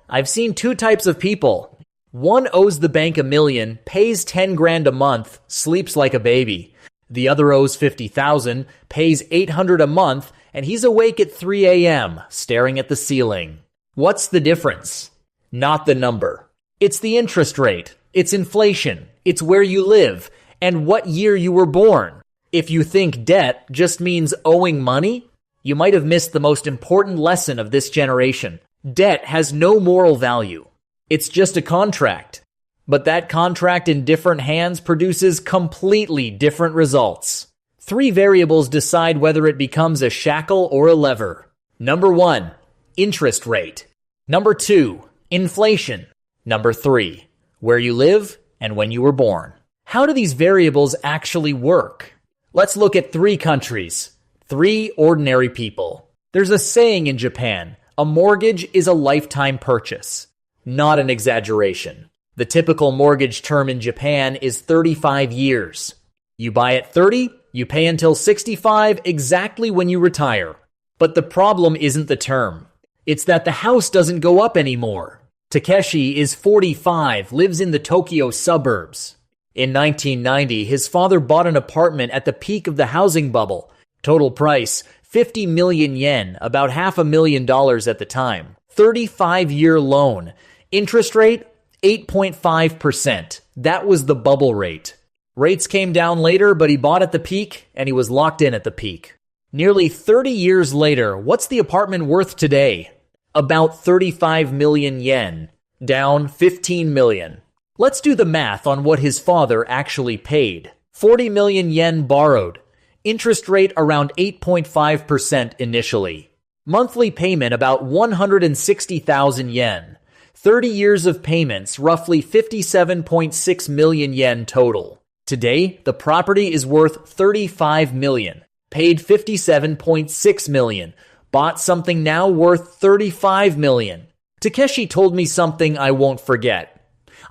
I've seen two types of people. One owes the bank $1 million, pays 10 grand a month, sleeps like a baby. The other owes 50,000, pays 800 a month, and he's awake at 3 a.m., staring at the ceiling. What's the difference? Not the number. It's the interest rate. It's inflation. It's where you live and what year you were born. If you think debt just means owing money, you might have missed the most important lesson of this generation. Debt has no moral value. It's just a contract. But that contract in different hands produces completely different results. 3 variables decide whether it becomes a shackle or a lever. Number 1, interest rate. Number 2, inflation. Number 3, where you live and when you were born. How do these variables actually work? Let's look at 3 countries. 3 ordinary people. There's a saying in Japan, a mortgage is a lifetime purchase. Not an exaggeration. The typical mortgage term in Japan is 35 years. You buy at 30, you pay until 65, exactly when you retire. But the problem isn't the term. It's that the house doesn't go up anymore. Takeshi is 45, lives in the Tokyo suburbs. In 1990, his father bought an apartment at the peak of the housing bubble. Total price, 50 million yen, about $500,000 at the time. 35-year loan. Interest rate, 8.5%. That was the bubble rate. Rates came down later, but he bought at the peak, and he was locked in at the peak. Nearly 30 years later, what's the apartment worth today? About 35 million yen, down 15 million. Let's do the math on what his father actually paid. 40 million yen borrowed. Interest rate around 8.5% initially. Monthly payment about 160,000 yen. 30 years of payments, roughly 57.6 million yen total. Today, the property is worth 35 million. Paid 57.6 million. Bought something now worth 35 million. Takeshi told me something I won't forget.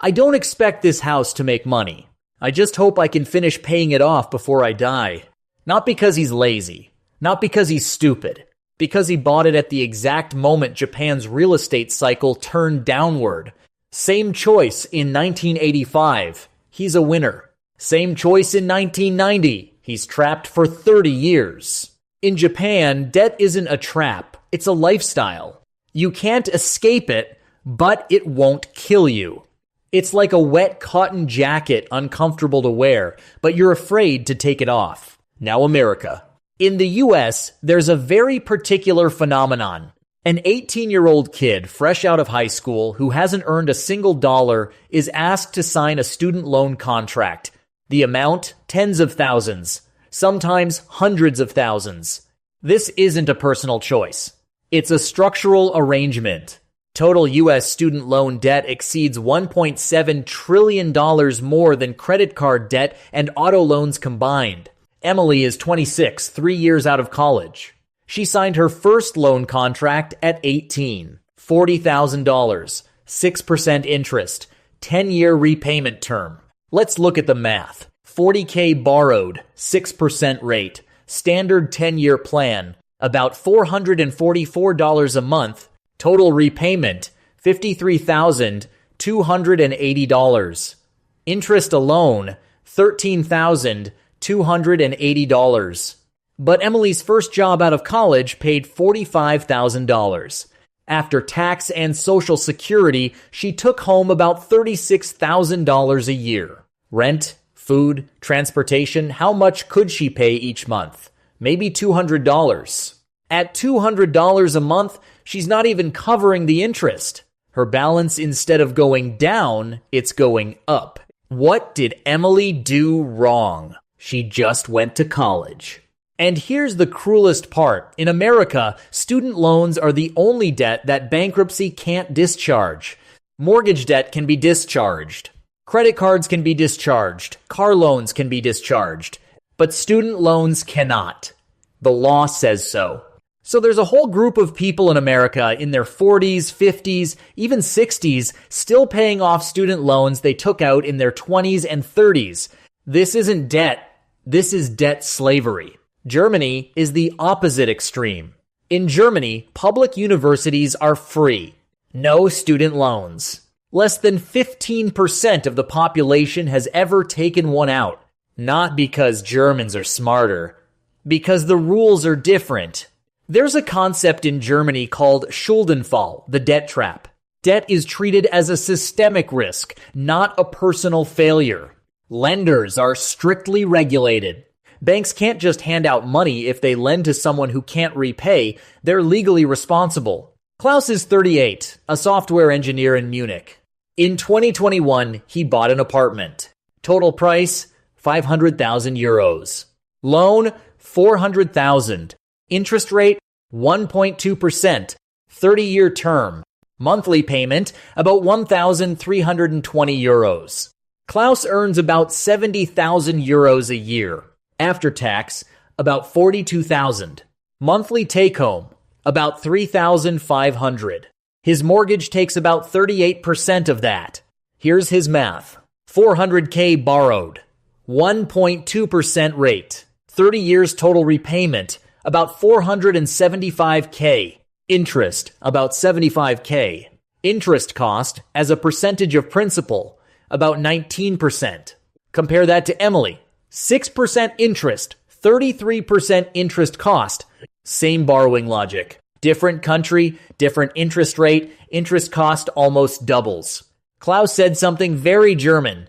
I don't expect this house to make money. I just hope I can finish paying it off before I die. Not because he's lazy. Not because he's stupid. Because he bought it at the exact moment Japan's real estate cycle turned downward. Same choice in 1985. He's a winner. Same choice in 1990. He's trapped for 30 years. In Japan, debt isn't a trap. It's a lifestyle. You can't escape it, but it won't kill you. It's like a wet cotton jacket, uncomfortable to wear, but you're afraid to take it off. Now America. In the US, there's a very particular phenomenon. An 18-year-old kid fresh out of high school who hasn't earned a single dollar is asked to sign a student loan contract. The amount, tens of thousands, sometimes hundreds of thousands. This isn't a personal choice. It's a structural arrangement. Total U.S. student loan debt exceeds $1.7 trillion more than credit card debt and auto loans combined. Emily is 26, 3 years out of college. She signed her first loan contract at 18. $40,000, 6% interest, 10-year repayment term. Let's look at the math. $40K borrowed, 6% rate, standard 10-year plan, about $444 a month, total repayment, $53,280. Interest alone, $13,280. But Emily's first job out of college paid $45,000. After tax and Social Security, she took home about $36,000 a year. Rent, food, transportation, how much could she pay each month? Maybe $200. At $200 a month, she's not even covering the interest. Her balance, instead of going down, it's going up. What did Emily do wrong? She just went to college. And here's the cruelest part. In America, student loans are the only debt that bankruptcy can't discharge. Mortgage debt can be discharged. Credit cards can be discharged. Car loans can be discharged. But student loans cannot. The law says so. So there's a whole group of people in America in their 40s, 50s, even 60s, still paying off student loans they took out in their 20s and 30s. This isn't debt. This is debt slavery. Germany is the opposite extreme. In Germany, public universities are free. No student loans. Less than 15% of the population has ever taken one out. Not because Germans are smarter, because the rules are different. There's a concept in Germany called Schuldenfall, the debt trap. Debt is treated as a systemic risk, not a personal failure. Lenders are strictly regulated. Banks can't just hand out money if they lend to someone who can't repay. They're legally responsible. Klaus is 38, a software engineer in Munich. In 2021, he bought an apartment. Total price, 500,000 euros. Loan, 400,000. Interest rate, 1.2%. 30-year term. Monthly payment, about 1,320 euros. Klaus earns about 70,000 euros a year. After tax, about 42,000. Monthly take-home, about 3,500. His mortgage takes about 38% of that. Here's his math. 400K borrowed. 1.2% rate. 30 years total repayment, about 475K. Interest, about 75K. Interest cost, as a percentage of principal, about 19%. Compare that to Emily. 6% interest, 33% interest cost. Same borrowing logic. Different country, different interest rate, interest cost almost doubles. Klaus said something very German.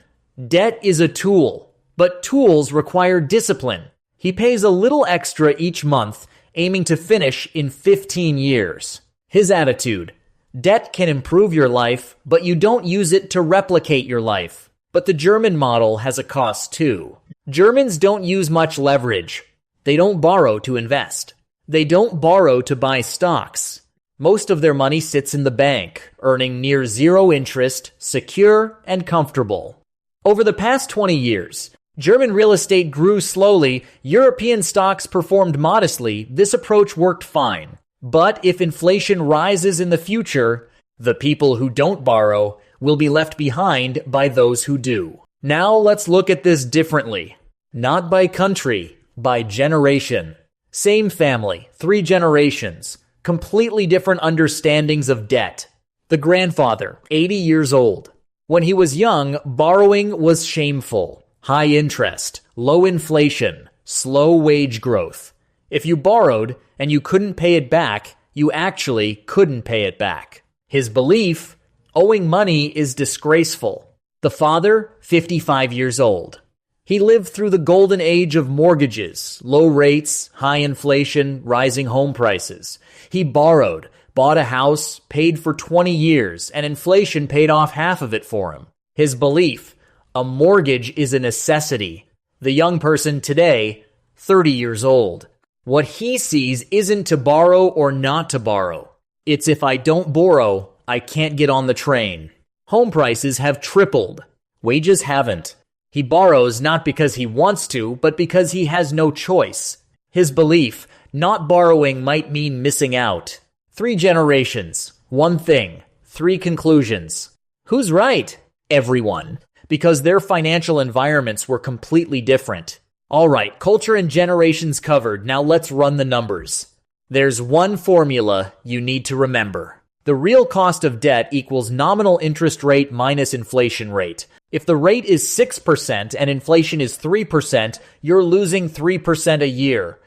Debt is a tool, but tools require discipline. He pays a little extra each month, aiming to finish in 15 years. His attitude: debt can improve your life, but you don't use it to replicate your life. But the German model has a cost too. Germans don't use much leverage. They don't borrow to invest. They don't borrow to buy stocks. Most of their money sits in the bank, earning near zero interest, secure and comfortable. Over the past 20 years, German real estate grew slowly, European stocks performed modestly. This approach worked fine. But if inflation rises in the future, the people who don't borrow will be left behind by those who do. Now let's look at this differently. Not by country, by generation. Same family, 3 generations, completely different understandings of debt. The grandfather, 80 years old. When he was young, borrowing was shameful. High interest, low inflation, slow wage growth. If you borrowed and you couldn't pay it back, you actually couldn't pay it back. His belief: owing money is disgraceful. The father, 55 years old. He lived through the golden age of mortgages, low rates, high inflation, rising home prices. He borrowed, bought a house, paid for 20 years, and inflation paid off half of it for him. His belief: a mortgage is a necessity. The young person today, 30 years old. What he sees isn't to borrow or not to borrow. It's if I don't borrow, I can't get on the train. Home prices have tripled. Wages haven't. He borrows not because he wants to, but because he has no choice. His belief: not borrowing might mean missing out. 3 generations, 1 thing, 3 conclusions. Who's right? Everyone. Because their financial environments were completely different. All right, culture and generations covered. Now let's run the numbers. There's one formula you need to remember. The real cost of debt equals nominal interest rate minus inflation rate. If the rate is 6% and inflation is 3%, you're losing 3% a year.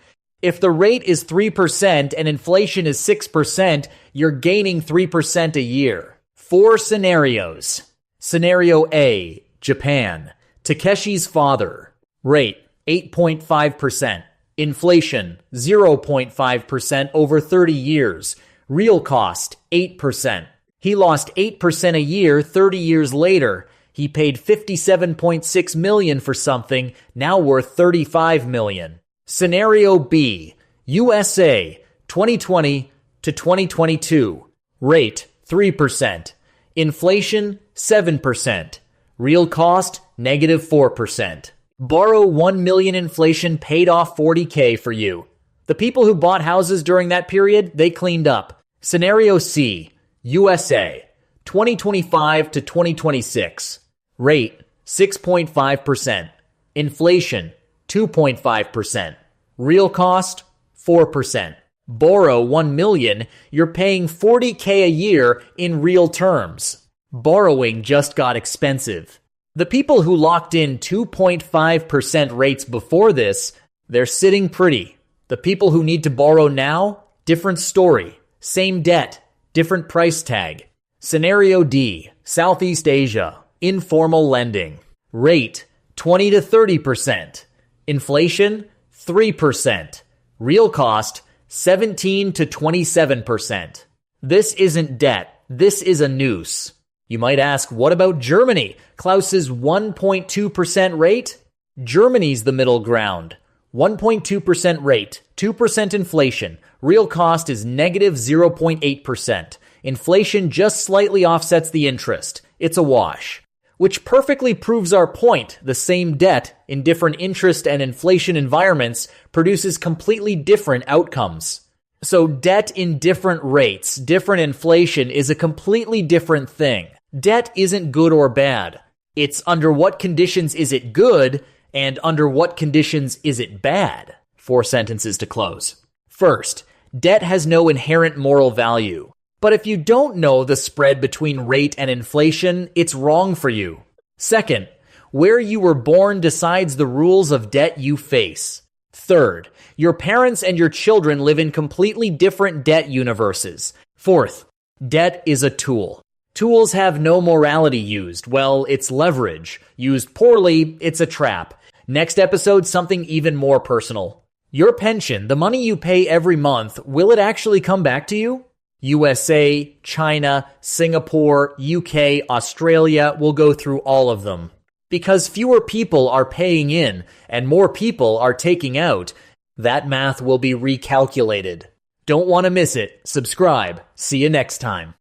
If the rate is 3% and inflation is 6%, you're gaining 3% a year. 4 scenarios. Scenario A, Japan. Takeshi's father. Rate, 8.5%. Inflation, 0.5% over 30 years. Real cost, 8%. He lost 8% a year 30 years later. He paid $57.6 million for something now worth $35 million. Scenario B, USA, 2020 to 2022. Rate, 3%. Inflation, 7%. Real cost, negative 4%. Borrow $1 million, inflation paid off $40K for you. The people who bought houses during that period, they cleaned up. Scenario C, USA, 2025 to 2026. Rate, 6.5%. Inflation, 2.5%. Real cost, 4%. Borrow 1 million, you're paying 40K a year in real terms. Borrowing just got expensive. The people who locked in 2.5% rates before this, they're sitting pretty. The people who need to borrow now, different story. Same debt, different price tag. Scenario D, Southeast Asia, informal lending. Rate, 20 to 30%. Inflation, 3%. Real cost, 17 to 27%. This isn't debt, this is a noose. You might ask, what about Germany? Klaus's 1.2% rate? Germany's the middle ground. 1.2% rate, 2% inflation. Real cost is negative 0.8%. Inflation just slightly offsets the interest. It's a wash. Which perfectly proves our point. The same debt in different interest and inflation environments produces completely different outcomes. So debt in different rates, different inflation is a completely different thing. Debt isn't good or bad. It's under what conditions is it good and under what conditions is it bad? 4 sentences to close. First, debt has no inherent moral value. But if you don't know the spread between rate and inflation, it's wrong for you. Second, where you were born decides the rules of debt you face. Third, your parents and your children live in completely different debt universes. Fourth, debt is a tool. Tools have no morality used. Well, it's leverage. Used poorly, it's a trap. Next episode, something even more personal. Your pension, the money you pay every month, will it actually come back to you? USA, China, Singapore, UK, Australia, we'll go through all of them. Because fewer people are paying in and more people are taking out, that math will be recalculated. Don't want to miss it. Subscribe. See you next time.